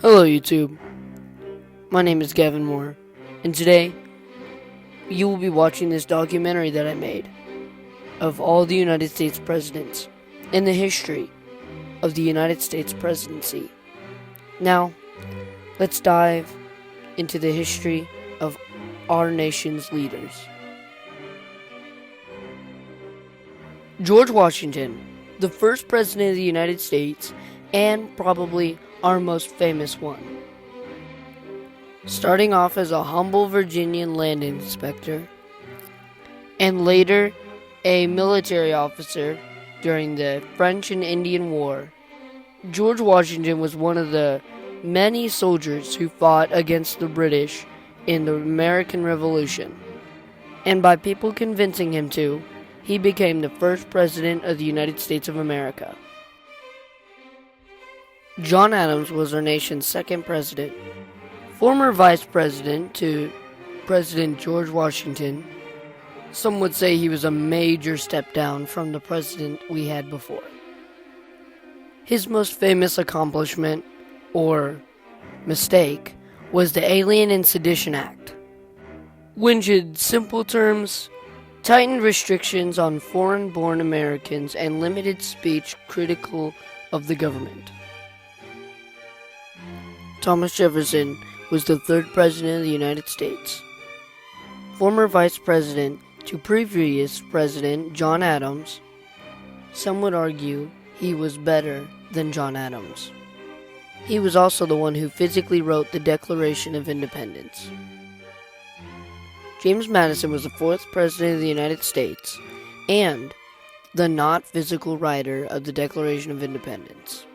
Hello YouTube, my name is Gavin Moore, and today you will be watching this documentary that I made of all the United States presidents in the history of the United States presidency. Now, let's dive into the history of our nation's leaders. George Washington, the first president of the United States, and probably our most famous one. Starting off as a humble Virginian land inspector, and later a military officer during the French and Indian War, George Washington was one of the many soldiers who fought against the British in the American Revolution. And by people convincing him to, he became the first president of the United States of America. John Adams was our nation's second president. Former vice president to President George Washington, some would say he was a major step down from the president we had before. His most famous accomplishment, or mistake, was the Alien and Sedition Act, which in simple terms tightened restrictions on foreign-born Americans and limited speech critical of the government. Thomas Jefferson was the third president of the United States. Former vice president to previous president John Adams, some would argue he was better than John Adams. He was also the one who physically wrote the Declaration of Independence. James Madison was the fourth president of the United States and the not physical writer of the Declaration of Independence.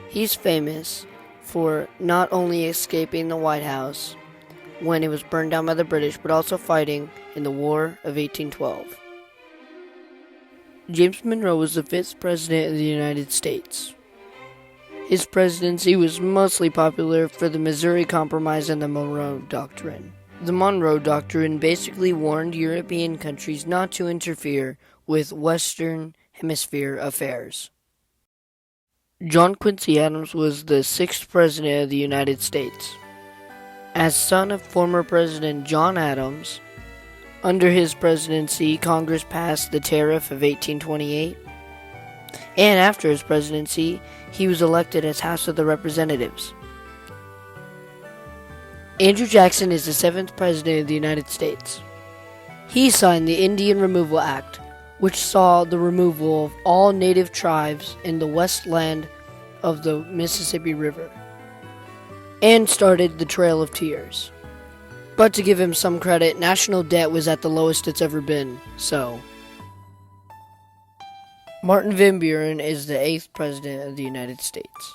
He's famous for not only escaping the White House when it was burned down by the British, but also fighting in the War of 1812. James Monroe was the fifth president of the United States. His presidency was mostly popular for the Missouri Compromise and the Monroe Doctrine. The Monroe Doctrine basically warned European countries not to interfere with Western Hemisphere affairs. John Quincy Adams was the sixth president of the United States. As son of former President John Adams, under his presidency, Congress passed the Tariff of 1828, and after his presidency, he was elected as House of the Representatives. Andrew Jackson is the seventh president of the United States. He signed the Indian Removal Act, which saw the removal of all native tribes in the westland of the Mississippi River, and started the Trail of Tears. But to give him some credit, national debt was at the lowest it's ever been, so. Martin Van Buren is the eighth president of the United States.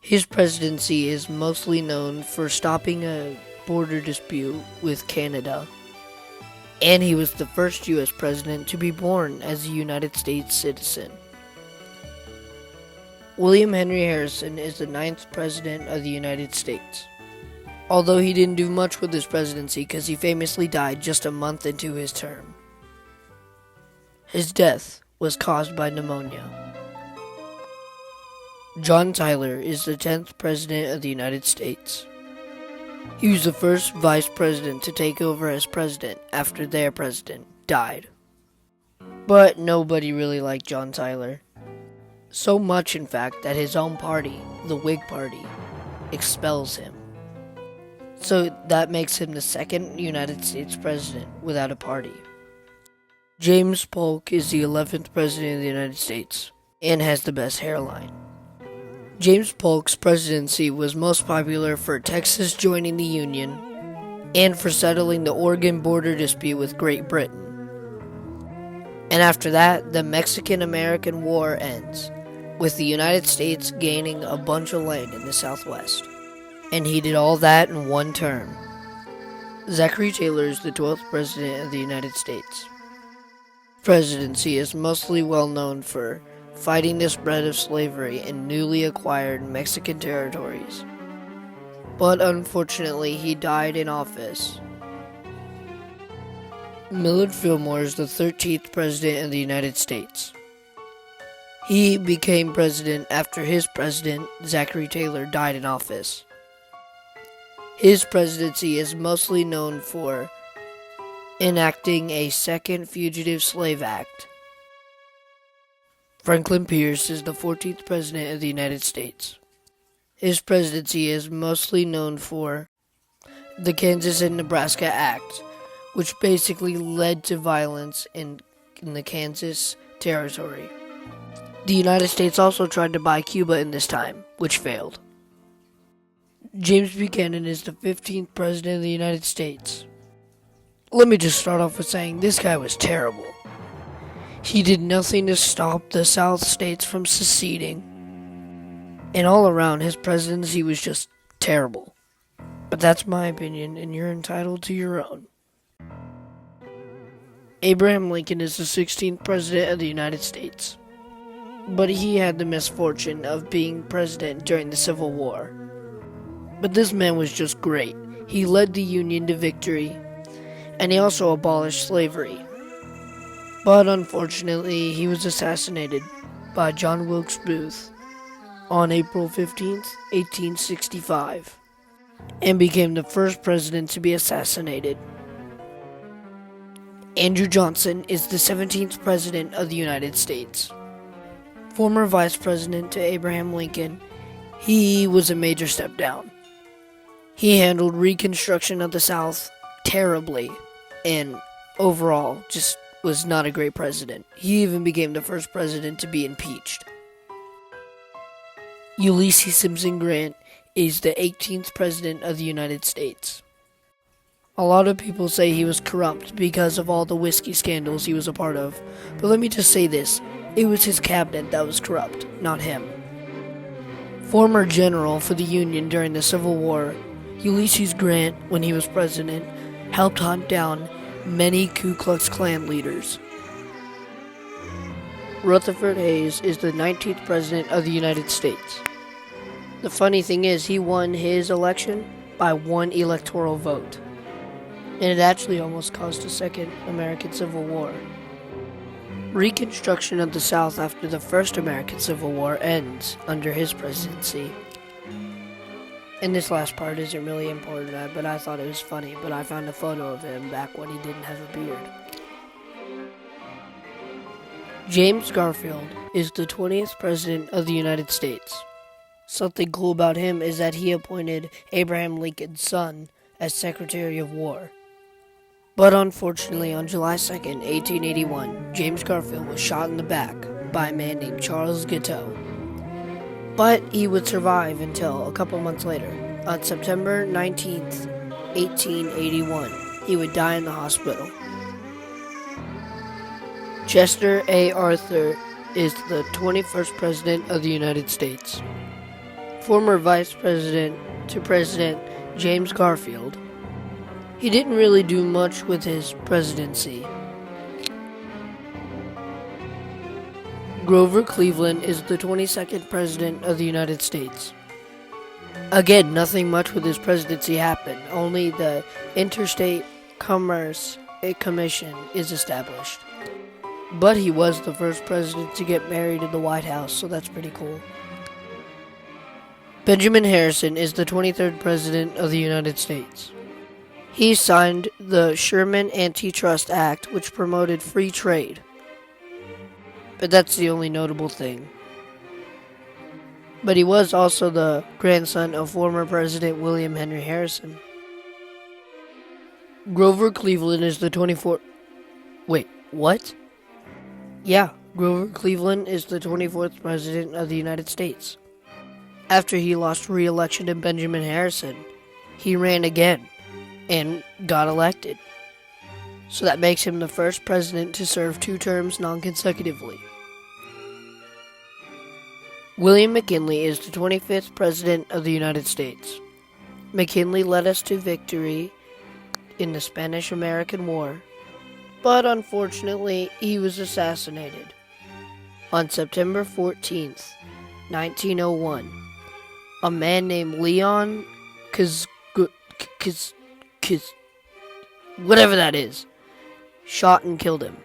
His presidency is mostly known for stopping a border dispute with Canada, and he was the first U.S. president to be born as a United States citizen. William Henry Harrison is the ninth president of the United States, although he didn't do much with his presidency because he famously died just a month into his term. His death was caused by pneumonia. John Tyler is the 10th president of the United States. He was the first vice president to take over as president after their president died. But nobody really liked John Tyler. So much, in fact, that his own party, the Whig Party, expels him. So that makes him the second United States president without a party. James Polk is the 11th president of the United States and has the best hairline. James Polk's presidency was most popular for Texas joining the Union and for settling the Oregon border dispute with Great Britain. And after that, the Mexican-American War ends, with the United States gaining a bunch of land in the Southwest. And he did all that in one term. Zachary Taylor is the 12th president of the United States. Presidency is mostly well known for fighting the spread of slavery in newly acquired Mexican territories. But unfortunately, he died in office. Millard Fillmore is the 13th president of the United States. He became president after his president, Zachary Taylor, died in office. His presidency is mostly known for enacting a second Fugitive Slave Act. Franklin Pierce is the 14th President of the United States. His presidency is mostly known for the Kansas and Nebraska Act, which basically led to violence in the Kansas Territory. The United States also tried to buy Cuba in this time, which failed. James Buchanan is the 15th President of the United States. Let me just start off with saying this guy was terrible. He did nothing to stop the South states from seceding. And all around, his presidency was just terrible. But that's my opinion, and you're entitled to your own. Abraham Lincoln is the 16th President of the United States. But he had the misfortune of being president during the Civil War. But this man was just great. He led the Union to victory, and he also abolished slavery. But unfortunately, he was assassinated by John Wilkes Booth on April 15th, 1865, and became the first president to be assassinated. Andrew Johnson is the 17th President of the United States. Former Vice President to Abraham Lincoln, he was a major step down. He handled Reconstruction of the South terribly, and overall just was not a great president. He even became the first president to be impeached. Ulysses Simpson Grant is the 18th President of the United States. A lot of people say he was corrupt because of all the whiskey scandals he was a part of, but let me just say this. It was his cabinet that was corrupt, not him. Former general for the Union during the Civil War, Ulysses Grant, when he was president, helped hunt down many Ku Klux Klan leaders. Rutherford Hayes is the 19th President of the United States. The funny thing is, he won his election by one electoral vote, and it actually almost caused a second American Civil War. Reconstruction of the South after the First American Civil War ends under his presidency. And this last part isn't really important, but I thought it was funny, but I found a photo of him back when he didn't have a beard. James Garfield is the 20th President of the United States. Something cool about him is that he appointed Abraham Lincoln's son as Secretary of War. But unfortunately, on July 2nd, 1881, James Garfield was shot in the back by a man named Charles Guiteau. But he would survive until a couple months later. On September 19th, 1881, he would die in the hospital. Chester A. Arthur is the 21st President of the United States. Former Vice President to President James Garfield, he didn't really do much with his presidency. Grover Cleveland is the 22nd President of the United States. Again, nothing much with his presidency happened. Only the Interstate Commerce Commission is established. But he was the first president to get married in the White House, so that's pretty cool. Benjamin Harrison is the 23rd President of the United States. He signed the Sherman Antitrust Act, which promoted free trade. But that's the only notable thing. But he was also the grandson of former President William Henry Harrison. Grover Cleveland is the 24th... Wait, what? Yeah, Grover Cleveland is the 24th President of the United States. After he lost re-election to Benjamin Harrison, he ran again and got elected. So that makes him the first president to serve 2 terms non-consecutively. William McKinley is the 25th President of the United States. McKinley led us to victory in the Spanish-American War, but unfortunately he was assassinated on September 14th, 1901. A man named Leon whatever that is, shot and killed him.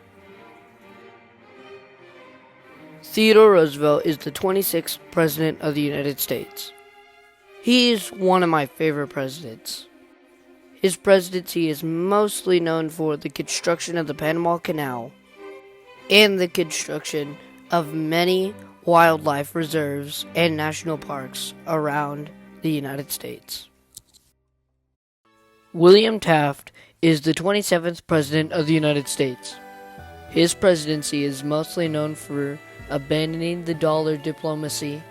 Theodore Roosevelt is the 26th President of the United States. He is one of my favorite presidents. His presidency is mostly known for the construction of the Panama Canal and the construction of many wildlife reserves and national parks around the United States. William Taft is the 27th President of the United States. His presidency is mostly known for abandoning the dollar diplomacy,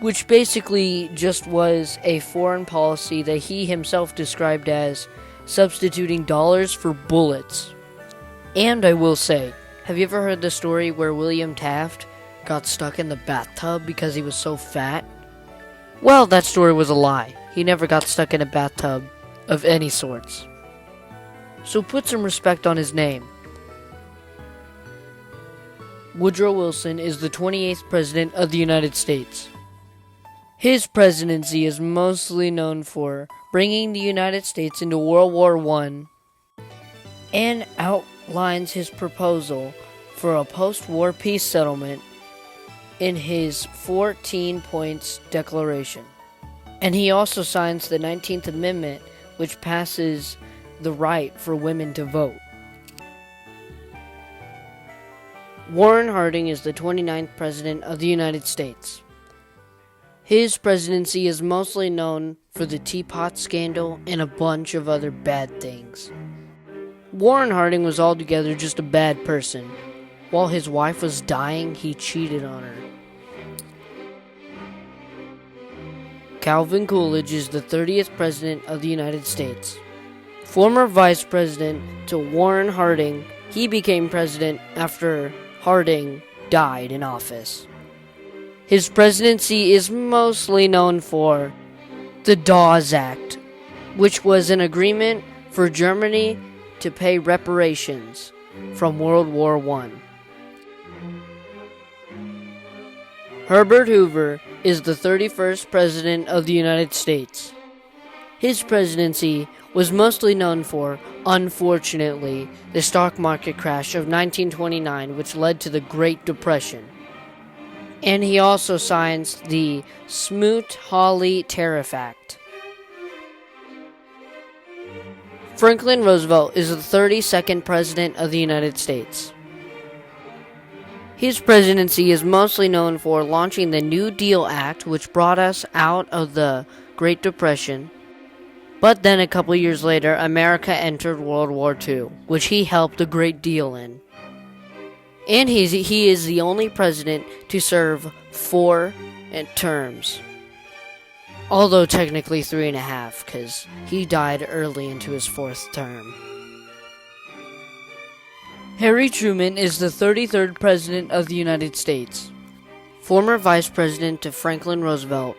which basically just was a foreign policy that he himself described as substituting dollars for bullets. And I will say, have you ever heard the story where William Taft got stuck in the bathtub because he was so fat? Well, that story was a lie. He never got stuck in a bathtub of any sorts. So put some respect on his name. Woodrow Wilson is the 28th President of the United States. His presidency is mostly known for bringing the United States into World War I and outlines his proposal for a post-war peace settlement in his 14 points declaration. And he also signs the 19th Amendment, which passes the right for women to vote. Warren Harding is the 29th President of the United States. His presidency is mostly known for the teapot scandal and a bunch of other bad things. Warren Harding was altogether just a bad person. While his wife was dying, he cheated on her. Calvin Coolidge is the 30th President of the United States. Former Vice President to Warren Harding, he became president after Harding died in office. His presidency is mostly known for the Dawes Act, which was an agreement for Germany to pay reparations from World War I. Herbert Hoover is the 31st President of the United States. His presidency was mostly known for, unfortunately, the stock market crash of 1929, which led to the Great Depression. And he also signs the Smoot-Hawley Tariff Act. Franklin Roosevelt is the 32nd President of the United States. His presidency is mostly known for launching the New Deal Act, which brought us out of the Great Depression. But then a couple years later, America entered World War II, which he helped a great deal in. And he is the only president to serve 4 terms. Although technically 3.5, because he died early into his 4th term. Harry Truman is the 33rd President of the United States. Former Vice President to Franklin Roosevelt.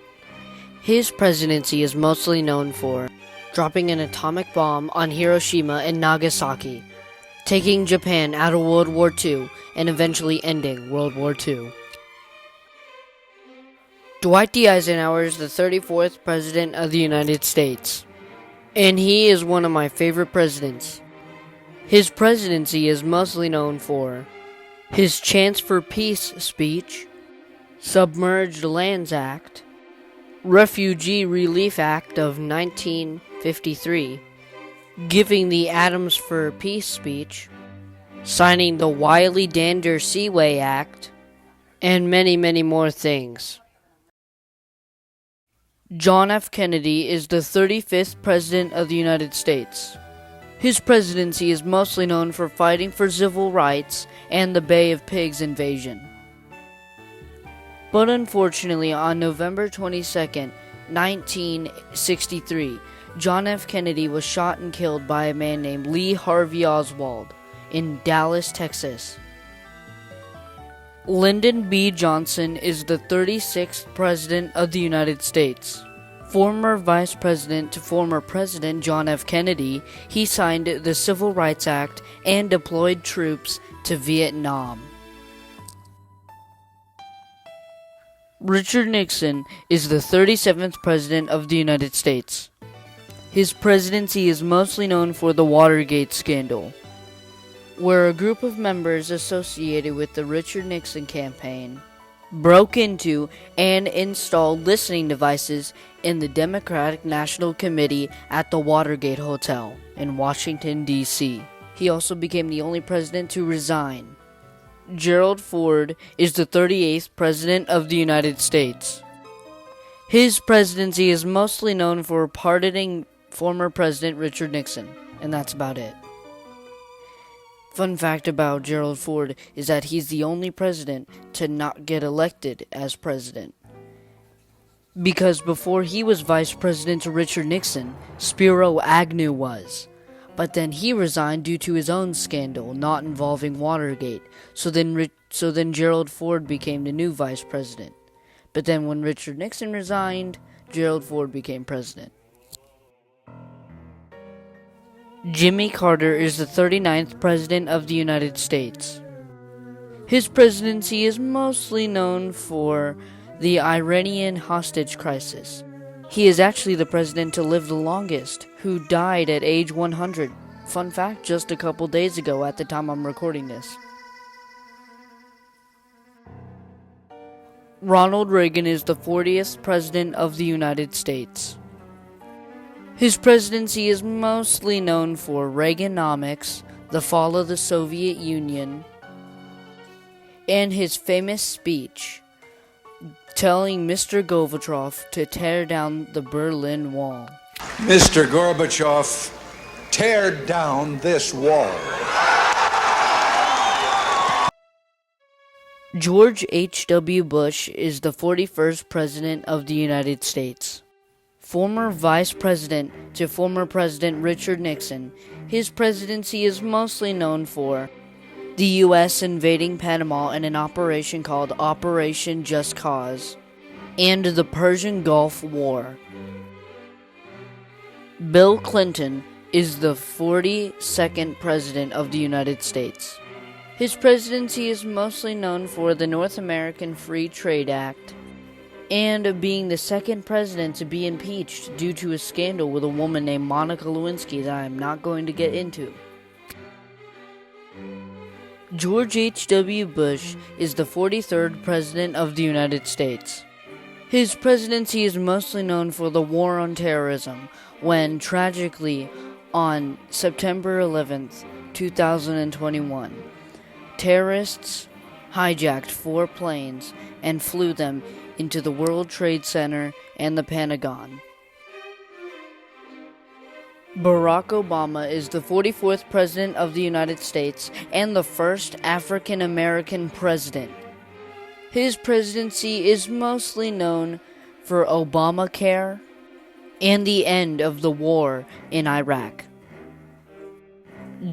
His presidency is mostly known for dropping an atomic bomb on Hiroshima and Nagasaki, taking Japan out of World War II, and eventually ending World War II. Dwight D. Eisenhower is the 34th President of the United States, and he is one of my favorite presidents. His presidency is mostly known for his Chance for Peace speech, Submerged Lands Act, Refugee Relief Act of 1953, giving the Atoms for Peace speech, signing the Wiley-Dander Seaway Act, and many, many more things. John F. Kennedy is the 35th President of the United States. His presidency is mostly known for fighting for civil rights and the Bay of Pigs invasion. But unfortunately, on November 22nd, 1963, John F. Kennedy was shot and killed by a man named Lee Harvey Oswald in Dallas, Texas. Lyndon B. Johnson is the 36th President of the United States. Former Vice President to former President John F. Kennedy, he signed the Civil Rights Act and deployed troops to Vietnam. Richard Nixon is the 37th President of the United States. His presidency is mostly known for the Watergate scandal. where a group of members associated with the Richard Nixon campaign broke into and installed listening devices in the Democratic National Committee at the Watergate Hotel in Washington, D.C. He also became the only president to resign. Gerald Ford is the 38th President of the United States. His presidency is mostly known for pardoning former President Richard Nixon, and that's about it. Fun fact about Gerald Ford is that he's the only president to not get elected as president. Because before he was vice president to Richard Nixon, Spiro Agnew was. But then he resigned due to his own scandal not involving Watergate. So then Gerald Ford became the new vice president. But then when Richard Nixon resigned, Gerald Ford became president. Jimmy Carter is the 39th President of the United States. His presidency is mostly known for the Iranian hostage crisis. He is actually the president to live the longest, who died at age 100. Fun fact, just a couple days ago at the time I'm recording this. Ronald Reagan is the 40th President of the United States. His presidency is mostly known for Reaganomics, the fall of the Soviet Union, and his famous speech telling Mr. Gorbachev to tear down the Berlin Wall. Mr. Gorbachev, tear down this wall. George H.W. Bush is the 41st President of the United States. Former Vice President to former President Richard Nixon, his presidency is mostly known for the U.S. invading Panama in an operation called Operation Just Cause, and the Persian Gulf War. Bill Clinton is the 42nd President of the United States. His presidency is mostly known for the North American Free Trade Act, and being the second president to be impeached due to a scandal with a woman named Monica Lewinsky that I am not going to get into. George H.W. Bush is the 43rd President of the United States. His presidency is mostly known for the war on terrorism, when, tragically, on September 11th, 2021, terrorists hijacked 4 planes and flew them into the World Trade Center and the Pentagon. Barack Obama is the 44th President of the United States and the first African American president. His presidency is mostly known for Obamacare and the end of the war in Iraq.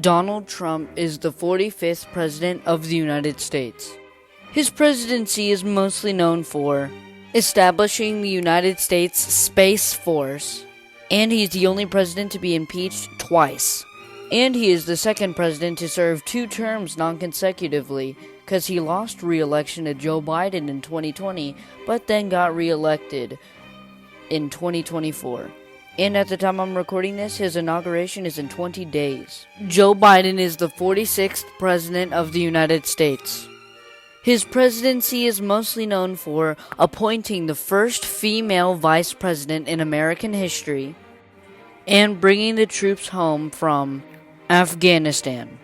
Donald Trump is the 45th President of the United States. His presidency is mostly known for establishing the United States Space Force, and he is the only president to be impeached twice. And he is the second president to serve 2 terms non-consecutively, because he lost re-election to Joe Biden in 2020, but then got re-elected in 2024. And at the time I'm recording this, his inauguration is in 20 days. Joe Biden is the 46th President of the United States. His presidency is mostly known for appointing the first female vice president in American history and bringing the troops home from Afghanistan.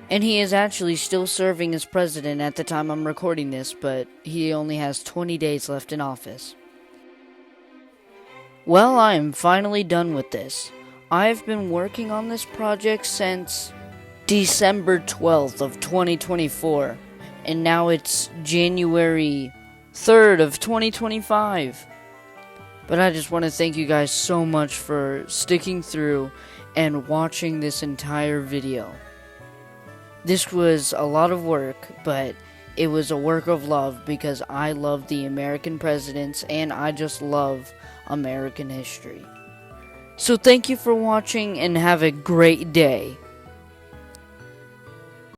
And he is actually still serving as president at the time I'm recording this, but he only has 20 days left in office. Well, I am finally done with this. I've been working on this project since December 12th of 2024. And now it's January 3rd of 2025. But I just want to thank you guys so much for sticking through and watching this entire video. This was a lot of work, but it was a work of love because I love the American presidents and I just love American history. So thank you for watching and have a great day.